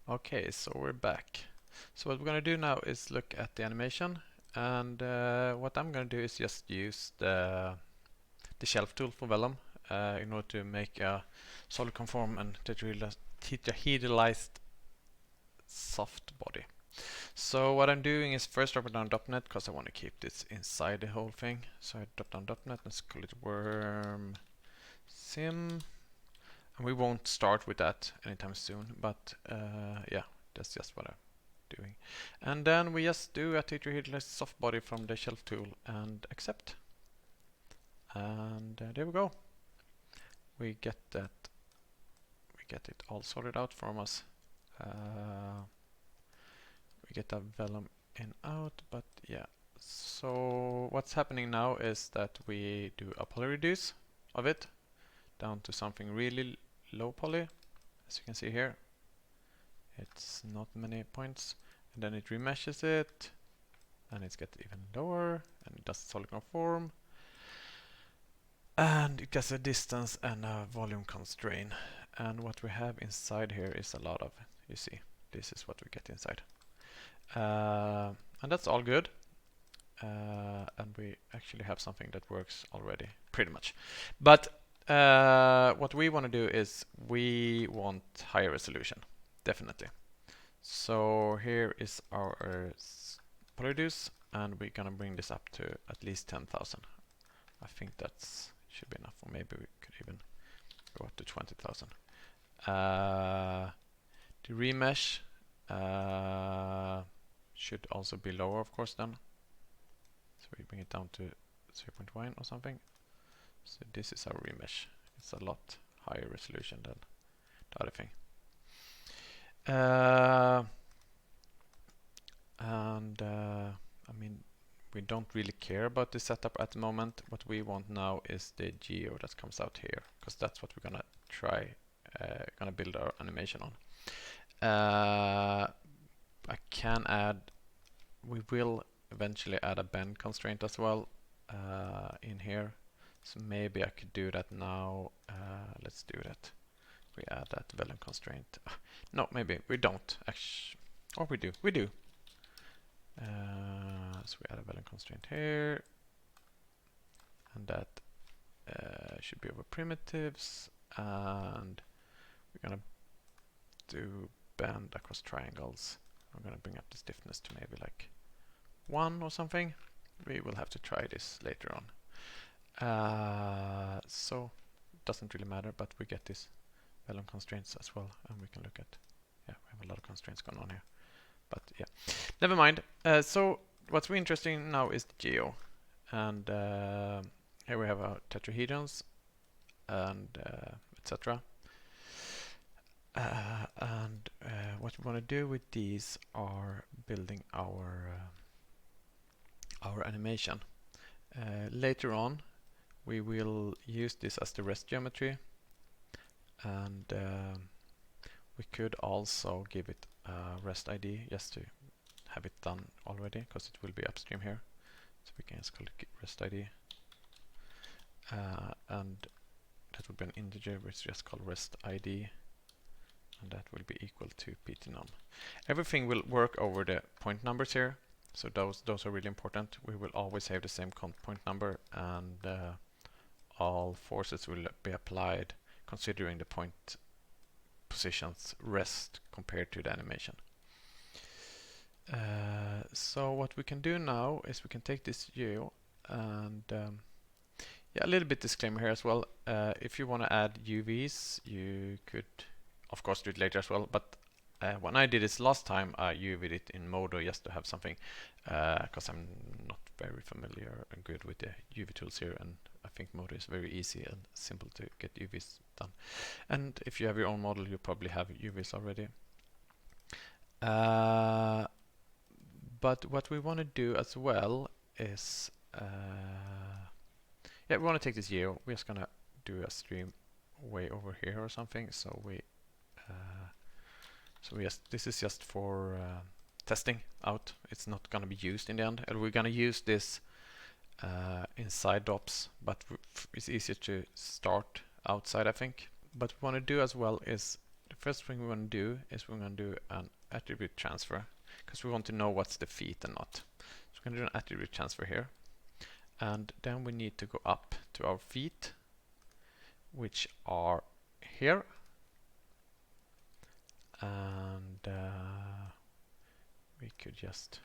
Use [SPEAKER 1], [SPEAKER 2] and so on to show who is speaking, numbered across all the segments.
[SPEAKER 1] Okay, so we're back. So what we're going to do now is look at the animation, and what I'm going to do is just use the shelf tool for Vellum in order to make a solid conform and tetrahedralized soft body. So what I'm doing is first drop it down .NET because I want to keep this inside the whole thing. So I drop down .NET, let's call it worm sim. And we won't start with that anytime soon, but yeah, that's just what I'm doing. And then we just do a tetrahedralized soft body from the shelf tool and accept. And there we go. We get that. We get it all sorted out from us. We get a vellum in out, but yeah. So what's happening now is that we do a poly reduce of it down to something really low poly, as you can see here. It's not many points, and then it remeshes it, and it's get even lower, and it does solid conform, and it gets a distance and a volume constraint. And what we have inside here is a lot of, you see, this is what we get inside, and that's all good. And we actually have something that works already, pretty much. But what we want to do is we want higher resolution, definitely. So here is our reduce, and we're gonna bring this up to at least 10,000. I think that's should be enough, or maybe we could even go up to 20,000. The remesh should also be lower, of course, then. So we bring it down to 0.1 or something. So this is our remesh. It's a lot higher resolution than the other thing. I mean, we don't really care about the setup at the moment. What we want now is the geo that comes out here, because that's what we're gonna try, gonna build our animation on. I can add, we will eventually add a bend constraint as well in here. So maybe I could do that now. Let's do that. We add that vellum constraint. No, maybe we don't actually, or we do. We do. So we add a vellum constraint here, and that should be over primitives, and we're gonna do bend across triangles. I'm gonna bring up the stiffness to maybe like 1 or something. We will have to try this later on. So it doesn't really matter, but we get this vellum constraints as well, and we can look at, yeah, we have a lot of constraints going on here, but yeah, never mind. So what's really interesting now is the geo, and here we have our tetrahedrons and etc. And what we want to do with these are building our animation. Later on we will use this as the rest geometry, and we could also give it a rest ID just to have it done already, because it will be upstream here. So we can just call it rest ID, and that would be an integer which is just called rest ID, and that will be equal to ptnum. Everything will work over the point numbers here, so those are really important. We will always have the same point number, and all forces will be applied considering the point positions rest compared to the animation. So what we can do now is we can take this geo and yeah, a little bit disclaimer here as well. If you want to add UVs, you could of course do it later as well, but when I did this last time, I UV'd it in Modo just to have something, because I'm not very familiar and good with the UV tools here, and I think Modo is very easy and simple to get UVs done. And if you have your own model, you probably have UVs already. But what we want to do as well is, yeah, we want to take this geo. We're just gonna do a stream way over here or something. So we, this is just for testing out. It's not gonna be used in the end. And we're gonna use this inside DOPS, but it's easier to start outside, I think. But what we want to do as well is the the first thing we want to do is we're going to do an attribute transfer, because we want to know what's the feet and not. So we're going to do an attribute transfer here, and then we need to go up to our feet, which are here, and we could just,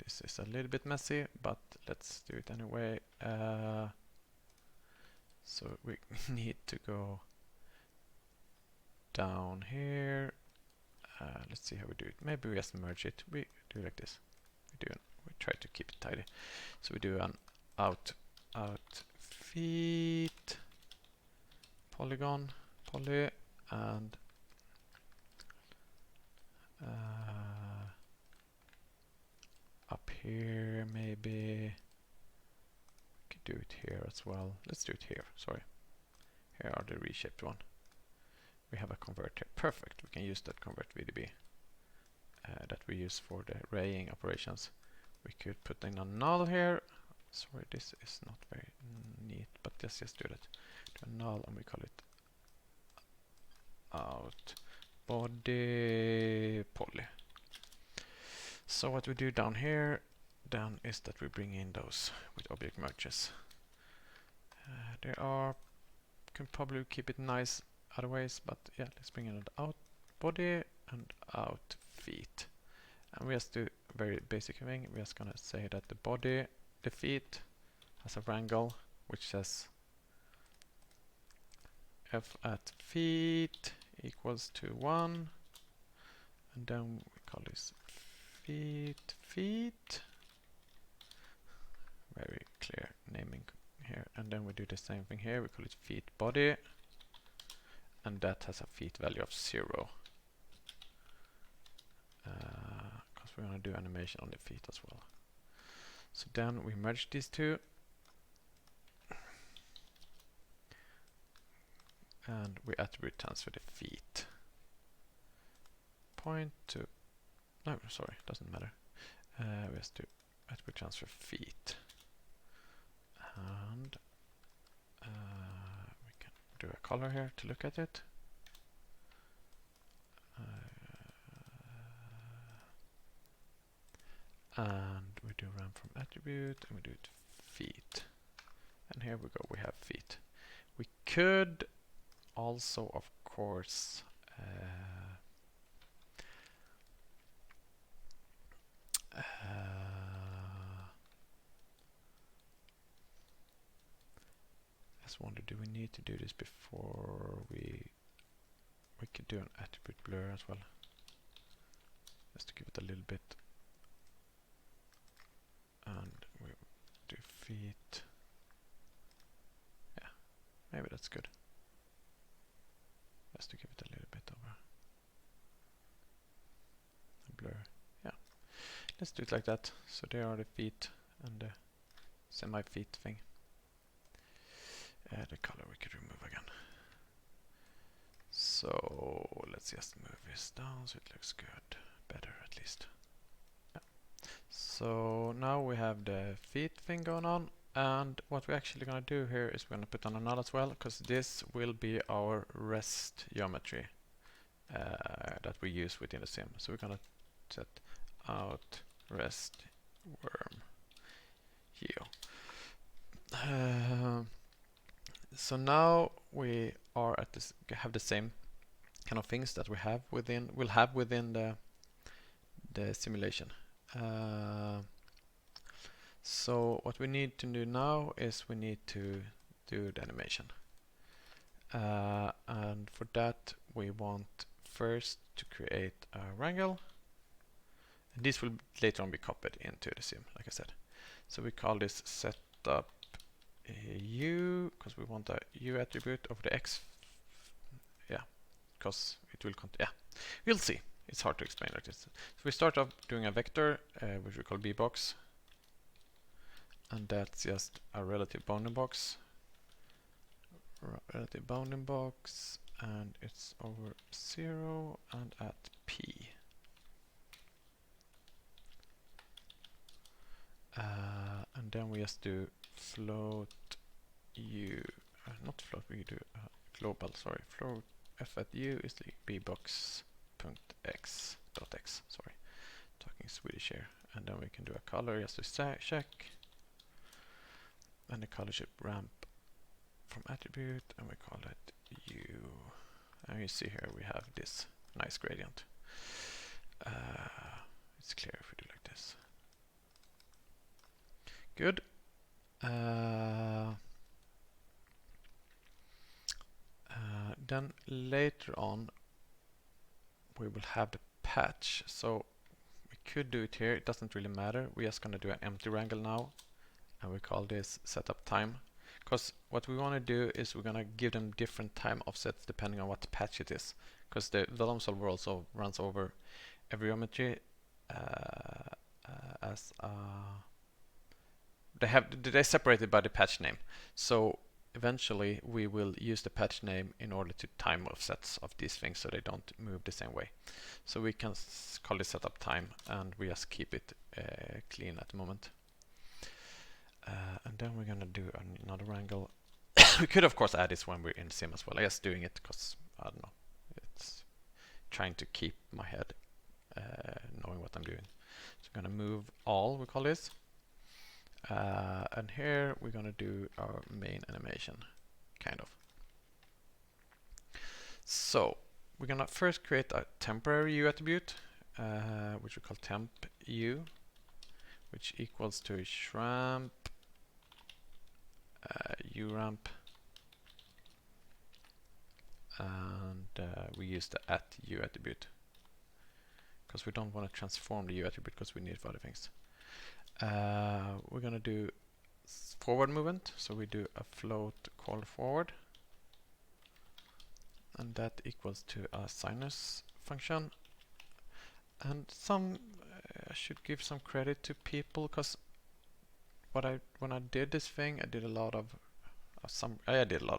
[SPEAKER 1] this is a little bit messy, but let's do it anyway. So we need to go down here. Let's see how we do it. Maybe we just merge it. We do like this. We try to keep it tidy. So we do an out feet polygon poly, and up here maybe we could do it here as well. Let's do it here. Sorry, here are the reshaped one. We have a convert here. Perfect. We can use that convert VDB that we use for the arraying operations. We could put in a null here. Sorry, this is not very neat, but let's just do that. Do a null, and we call it out body poly. So what we do down here then is that we bring in those with object merges. There are, can probably keep it nice other ways, but yeah, let's bring in the out body and out feet. And we just do a very basic thing. We're just gonna say that the body, the feet, has a wrangle which says f at feet equals to 1, and then we call this feet. Very clear naming here. And then we do the same thing here. We call it feet body, and that has a feet value of 0. Because we're going to do animation on the feet as well. So then we merge these two, and we attribute transfer the feet. Point to, no, sorry, doesn't matter. We have to attribute transfer feet, and we can do a color here to look at it. And we do run from attribute, and we do it feet. And here we go, we have feet. We could also, of course, just wonder, do we need to do this before we could do an attribute blur as well, just to give it a little bit. And we do feet. Yeah, maybe that's good. Just to give it a little bit of a blur. Yeah, let's do it like that. So there are the feet and the semi-feet thing. The color we could remove again. So let's just move this down so it looks good, better at least. So now we have the feet thing going on, and what we're actually going to do here is we're going to put on a null as well, because this will be our rest geometry that we use within the sim. So we're going to set out rest worm geo. So now we are at this, have the same kind of things that we'll have within the simulation. So what we need to do now is we need to do the animation, and for that we want first to create a wrangle, and this will later on be copied into the sim, like I said. So we call this setup u, because we want a u attribute of the x. Yeah, because it will we'll see. It's hard to explain like this. So we start off doing a vector, which we call bbox, and that's just a relative bounding box. And it's over 0 and at p. And then we just do float u, not float, we do global, sorry, float f at u is the bbox.x, sorry, talking Swedish here. And then we can do a color just to check. And the color should ramp from attribute, and we call it u. And you see here we have this nice gradient. It's clear if we do like this. Good. Then later on we will have the patch. So we could do it here. It doesn't really matter. We're just going to do an empty wrangle now, and we call this setup time. Because what we want to do is we're going to give them different time offsets depending on what patch it is. Because the Vellum solver also runs over every geometry as they're separated by the patch name. So eventually we will use the patch name in order to time offsets of these things so they don't move the same way. So we can call this setup time, and we just keep it clean at the moment. And then we're gonna do another wrangle. We could of course add this when we're in sim as well. I guess doing it because I don't know, it's trying to keep my head knowing what I'm doing. So I'm gonna move all, we call this. And here we're gonna do our main animation, kind of. So we're gonna first create a temporary u attribute, which we call temp u, which equals to shramp uramp, and we use the at u attribute because we don't want to transform the u attribute because we need it for other things. We're gonna do forward movement, so we do a float call forward, and that equals to a sinus function. And I should give some credit to people, because when I did this thing, I did a lot of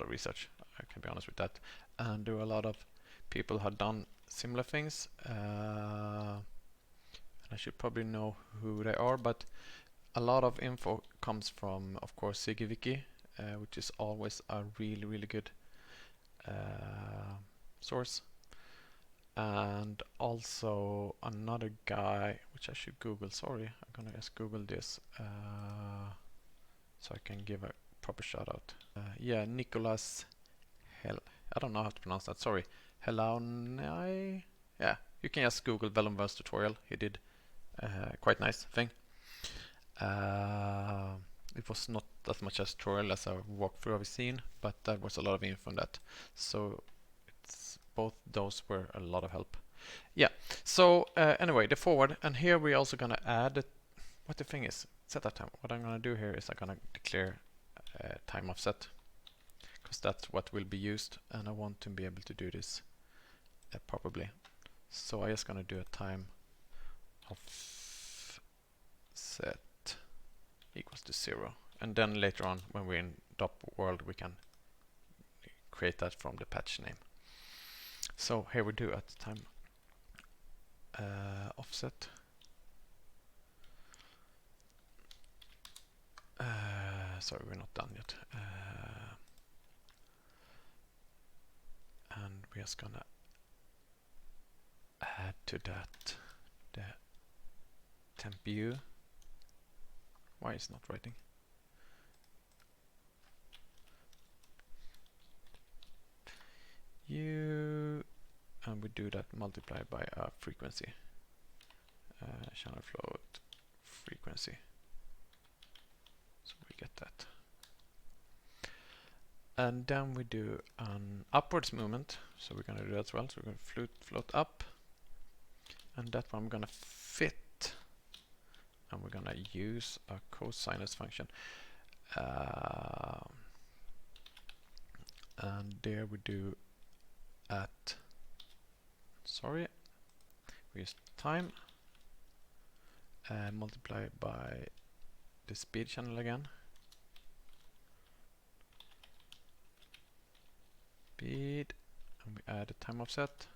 [SPEAKER 1] research. I can be honest with that, and there were a lot of people had done similar things. And I should probably know who they are, but a lot of info comes from, of course, SigiWiki, which is always a really, really good source. And also another guy, which I should Google. Sorry, I'm gonna just Google this so I can give a proper shout out. Yeah, Nicholas I don't know how to pronounce that. Sorry, Helaunai. Yeah, you can just Google Vellum Verse tutorial. He did quite nice thing. It was not as much as tutorial as a walkthrough of a scene, but there was a lot of info on that. So both those were a lot of help. Yeah. So anyway, the forward, and here we're also gonna add what the thing is. Setup time. What I'm gonna do here is I'm gonna declare time offset, because that's what will be used, and I want to be able to do this properly. So I'm just gonna do a time offset equals to 0, and then later on when we're in DOP world we can create that from the patch name. So here we do at time offset. Sorry, we're not done yet. And we're just gonna add to that the temp u. Why is it not writing? U, and we do that multiplied by a frequency, channel float frequency. So we get that. And then we do an upwards movement, so we're going to do that as well. So we're going to float up, and that one we're going to fit, and we're going to use a cosinus function. And there we do at, sorry, we use time, multiply by the speed channel again. Speed, and we add a time offset.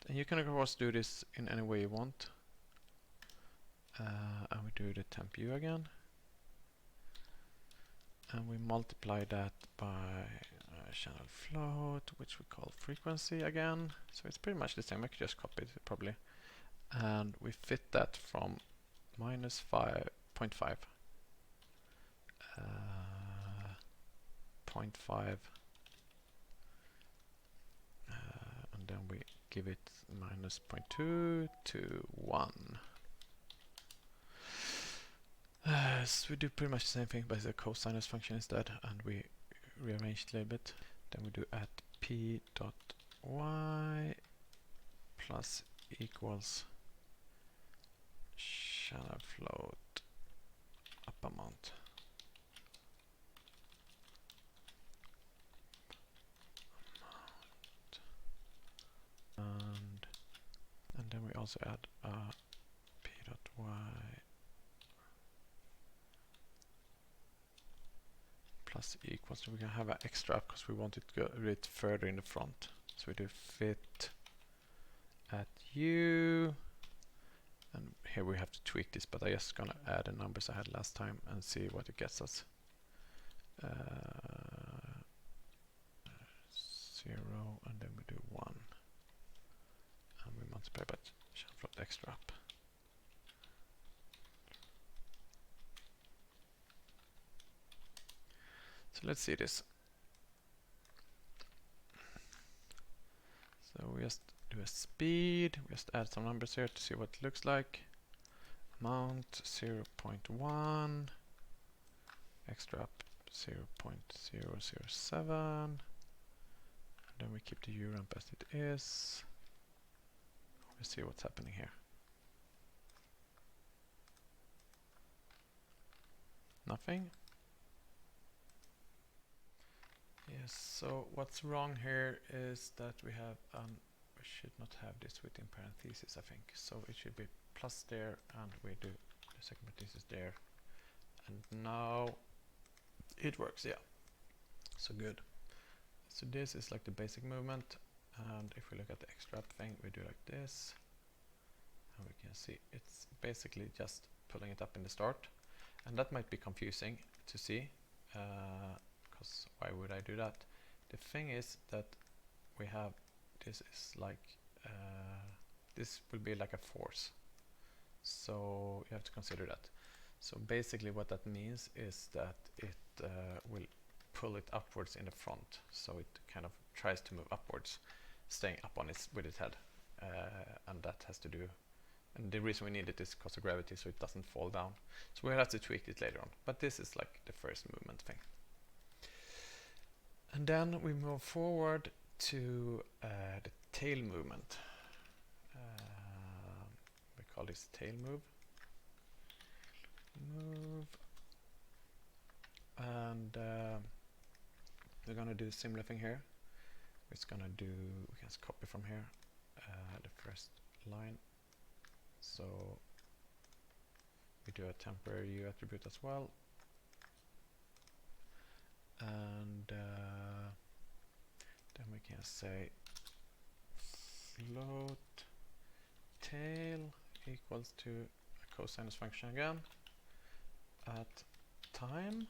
[SPEAKER 1] And you can of course do this in any way you want. And we do the temp u again. and we multiply that by channel float, which we call frequency again. So it's pretty much the same. I could just copy it probably, and we fit that from minus 0.5, 0.5, and then we give it minus 0.2 to 1. So we do pretty much the same thing, but it's a cosinus function instead, and we rearrange it a little bit. Then we do at p dot y plus equals channel float upper mount. And then we also add p dot y plus equals, so we can have an extra because we want it to go a bit further in the front. So we do fit at u, and here we have to tweak this, but I just gonna add the numbers I had last time and see what it gets us. 0, and then we do 1, and we multiply by channel float extra up. So let's see this. So we just do a speed, we just add some numbers here to see what it looks like. Amount 0.1, extra up 0.007, and then we keep the u ramp as it is. Let's see what's happening here. Nothing. Yes, so what's wrong here is that we have we should not have this within parentheses, I think. So it should be plus there, and we do the second parenthesis there, and now it works. Yeah, so good. So this is like the basic movement, and if we look at the extra up thing, we do like this, and we can see it's basically just pulling it up in the start, and that might be confusing to see. Because why would I do that? The thing is that we have, this is like, this will be like a force. So you have to consider that. So basically what that means is that it will pull it upwards in the front. So it kind of tries to move upwards, staying up on its with its head. And that has to do, and the reason we need it is because of gravity, so it doesn't fall down. So we'll have to tweak it later on. But this is like the first movement thing. And then we move forward to the tail movement. We call this tail move. And we're gonna do a similar thing here. It's gonna do, we can just copy from here the first line. So we do a temporary u attribute as well. And then we can say float tail equals to a cosinus function again at time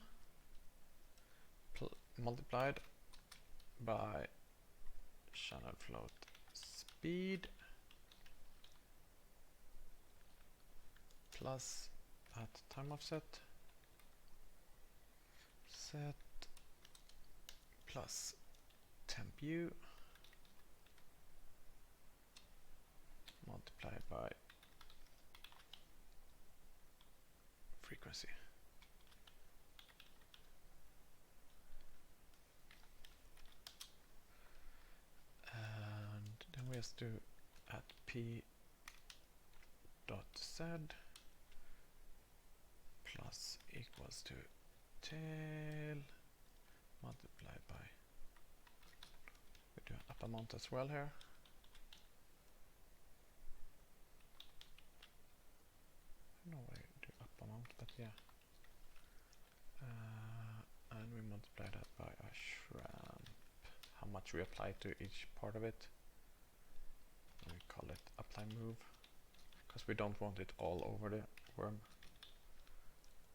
[SPEAKER 1] multiplied by channel float speed plus at time offset set plus temp u multiplied by frequency. And then we just do at p dot z plus equals to tail multiplied by, we do an upper mount as well here. I don't know why I do upper mount, but yeah. And we multiply that by a shramp, how much we apply to each part of it. And we call it apply move, because we don't want it all over the worm.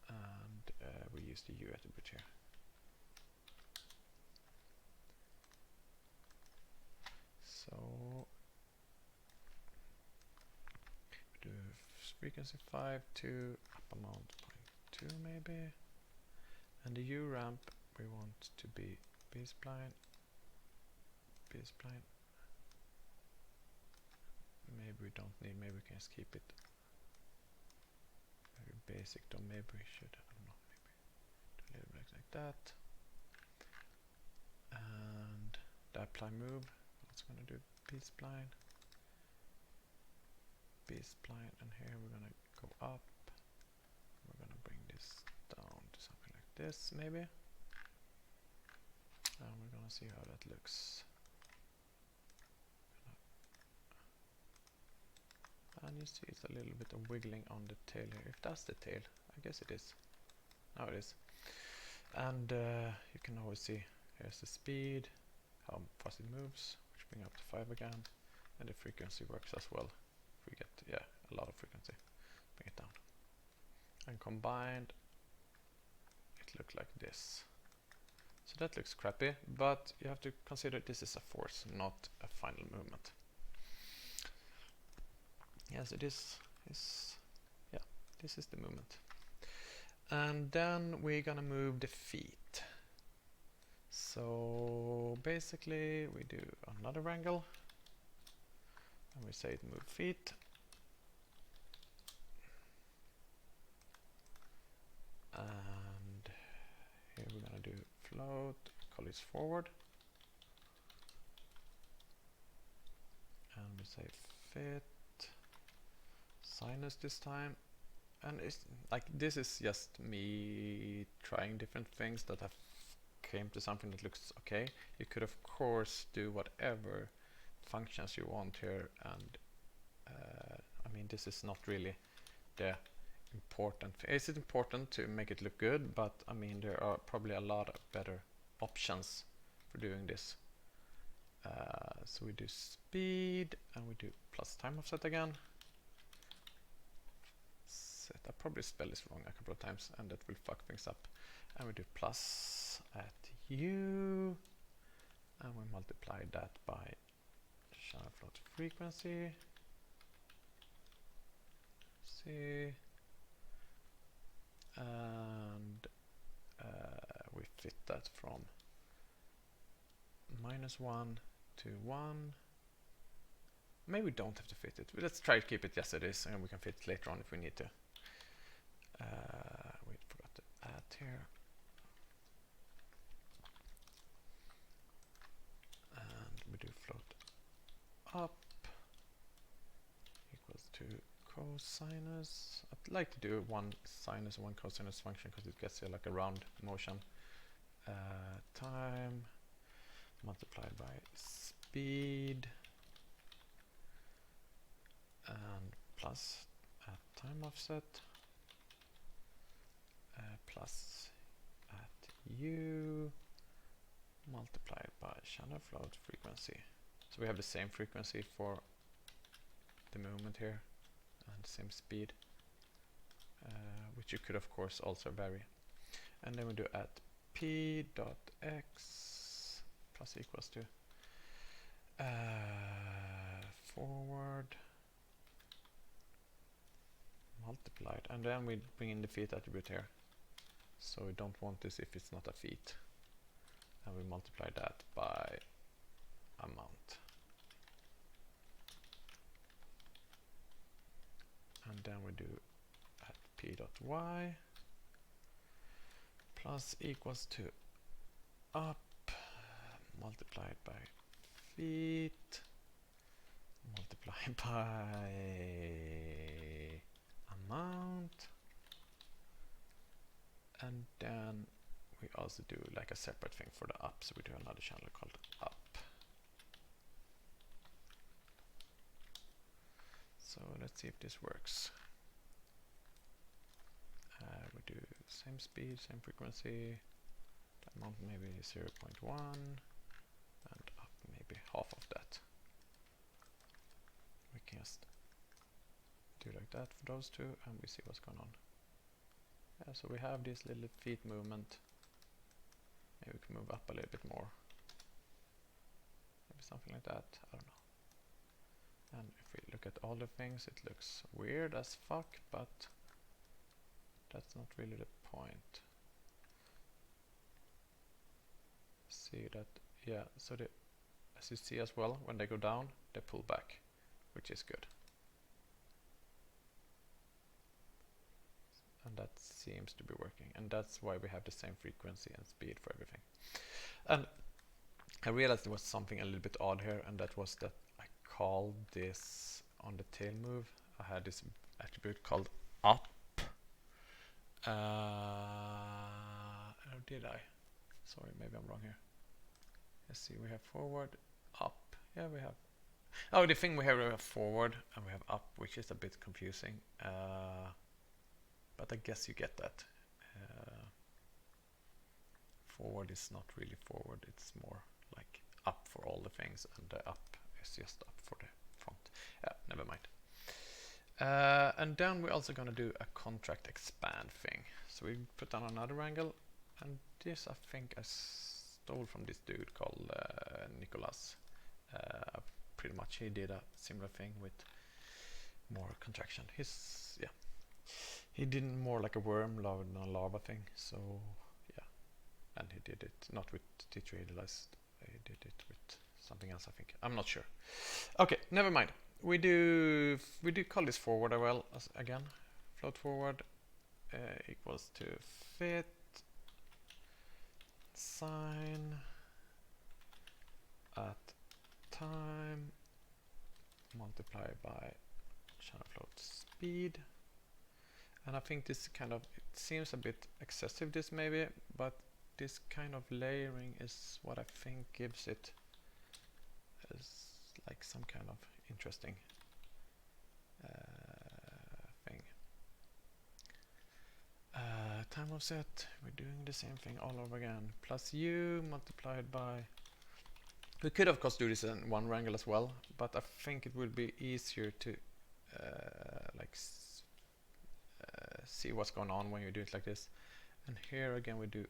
[SPEAKER 1] And we use the u attribute here. frequency 5 to up amount 0.2 maybe. And the U ramp we want to be B-spline, B-spline. Maybe we don't need, maybe we can just keep it very basic though, maybe we should, I don't know, maybe do a little bit like that. And the apply move, it's gonna do B-spline, B-spline, and here we're gonna go up. We're gonna bring this down to something like this maybe. And we're gonna see how that looks. And you see it's a little bit of wiggling on the tail here. If that's the tail, I guess it is. Now it is. And you can always see here's the speed, how fast it moves, which bring up to 5 again, and the frequency works as well. If we get a lot of frequency, bring it down. And combined, it looks like this. So that looks crappy, but you have to consider this is a force, not a final movement. Yes, it is. This is the movement. And then we're gonna move the feet. So basically we do another angle and we say move feet. And here we're gonna do float, collies forward. And we say fit. Sinus this time, and it's like this is just me trying different things that have came to something that looks okay. You could of course do whatever functions you want here, and I mean this is not really the important thing. It's important to make it look good, but I mean there are probably a lot of better options for doing this. So we do speed and we do plus time offset again. I probably spell this wrong a couple of times and that will fuck things up. And we do plus at U and we multiply that by channel float frequency. See, and we fit that from -1 to 1. Maybe we don't have to fit it. Let's try to keep it as it is, and we can fit it later on if we need to. We forgot to add here. And we do float up equals to cosinus. I'd like to do one sinus and one cosinus function because it gets like a round motion. Time multiplied by speed and plus at time offset plus at U multiplied by channel float frequency. So we have the same frequency for the movement here and the same speed, which you could of course also vary. And then we do at p dot x plus equals to forward multiplied, and then we bring in the feet attribute here. So we don't want this if it's not a feet, and we multiply that by amount. And then we do at p dot y plus equals to up multiplied by feet multiplied by amount, and then we also do like a separate thing for the up, so we do another channel called up. So let's see if this works. We do same speed, same frequency, amount maybe 0.1 and up maybe half of that. We can just do like that for those two and we see what's going on. Yeah, so we have this little feet movement. Maybe we can move up a little bit more. Maybe something like that, I don't know. And if we look at all the things, it looks weird as fuck, but that's not really the point. See that, yeah, so as you see as well, when they go down, they pull back, which is good. And that seems to be working, and that's why we have the same frequency and speed for everything. And I realized there was something a little bit odd here, and that was that I called this on the tail move. I had this attribute called up. Or did I? Sorry, maybe I'm wrong here. Let's see, we have forward, up. Yeah, we have. Oh, the thing we have forward and we have up, which is a bit confusing. But I guess you get that. Forward is not really forward, it's more like up for all the things, and the up is just up for the front. Yeah, never mind. And then we're also going to do a contract expand thing. So we put on another angle, and this I think I stole from this dude called Nicholas. Pretty much he did a similar thing with more contraction. He did more like a worm rather than a larva thing, so yeah. And he did it not with T3 idealized, he did it with something else, I think. I'm not sure. Okay, never mind. We do call this forward as well, again. Float forward equals to fit sine at time multiplied by channel float speed. And I think this kind of, it seems a bit excessive, this maybe, but this kind of layering is what I think gives it as like some kind of interesting thing. Time offset, we're doing the same thing all over again. Plus u multiplied by, we could of course do this in one wrangle as well, but I think it would be easier to see what's going on when you do it like this. And here again we do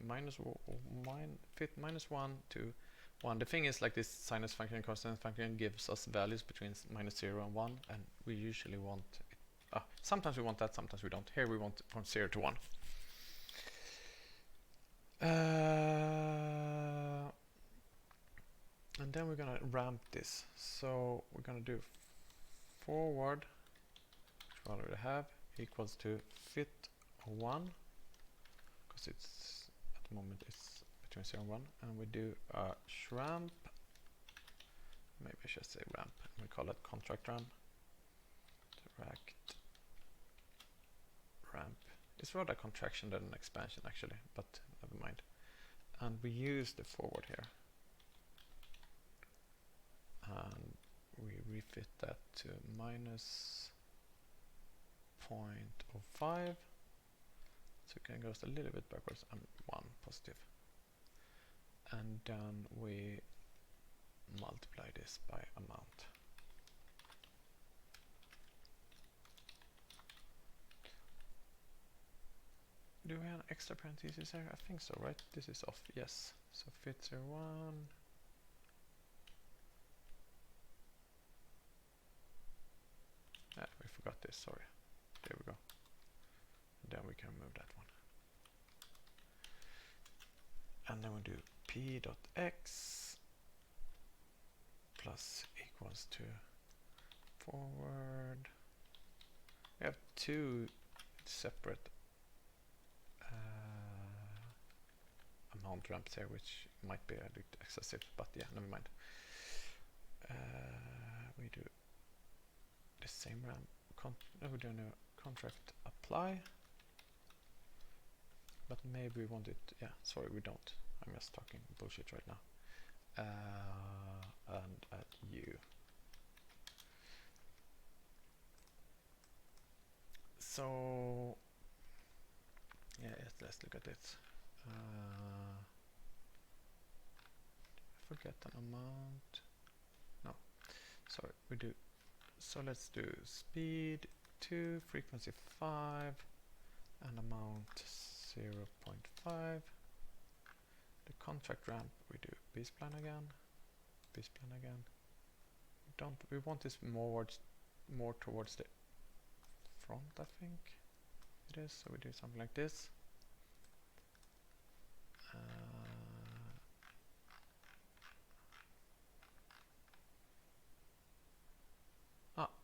[SPEAKER 1] fit minus 1 to 1. The thing is, like, this sinus function and cosine function gives us values between minus 0 and 1, and we usually want it, sometimes we want that, sometimes we don't. Here we want from 0 to 1. And then we're gonna ramp this. So we're gonna do forward, which we already have, equals to fit 1, because it's at the moment it's between 0 and 1, and we do a shramp, maybe I should say ramp, we call it contract ramp. Direct ramp. It's rather a contraction than an expansion actually, but never mind. And we use the forward here, and we refit that to minus 0.05, so it can go a little bit backwards, and 1 positive. And then we multiply this by amount. Do we have an extra parenthesis here? I think so, right? This is off, yes. So fit 01. We forgot this, sorry. There we go. And then we can remove that one. And then we do p.x plus equals to forward. We have two separate amount ramps here, which might be a bit excessive, but yeah, never mind. We do the same ramp. We're doing a contract apply, but maybe we want it. Yeah, sorry, we don't. I'm just talking bullshit right now. And at U. So yeah, let's look at it. Forget an amount. No, sorry, we do. So let's do speed 2, frequency 5, and amount 0.5. The contract ramp, we do B-spline again, we want this more towards the front, I think it is. So we do something like this.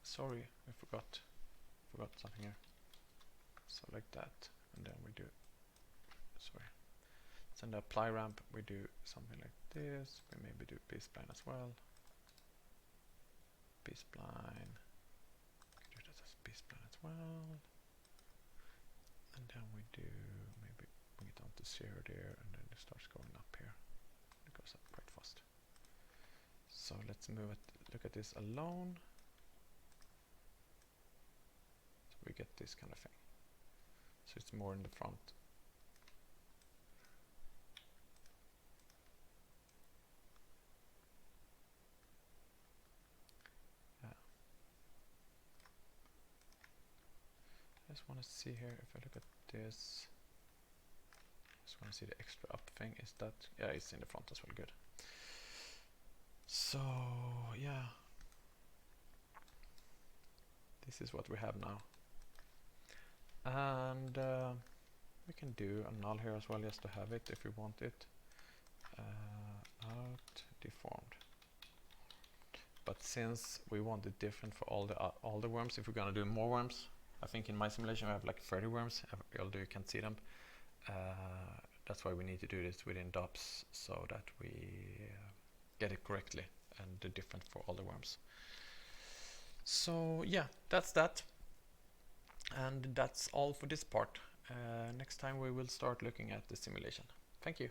[SPEAKER 1] Sorry, I forgot something here. So like that, and then we do, sorry, send the apply ramp, we do something like this. We maybe do B-spline as well. B-spline, do that as B-spline as well. And then we do, maybe bring it down to 0 there, and then it starts going up here. It goes up quite fast. So let's move it, look at this alone. So we get this kind of thing. So it's more in the front. Yeah. I just want to see here, if I look at this, just want to see the extra up thing. Is that, yeah, it's in the front as well, good. So yeah, this is what we have now. And we can do a null here as well, just to have it if we want it. Out deformed. But since we want it different for all the worms, if we're gonna do more worms, I think in my simulation I have like 30 worms, although you can't see them. That's why we need to do this within DOPS, so that we get it correctly and different for all the worms. So yeah, that's that. And that's all for this part. Next time we will start looking at the simulation. Thank you.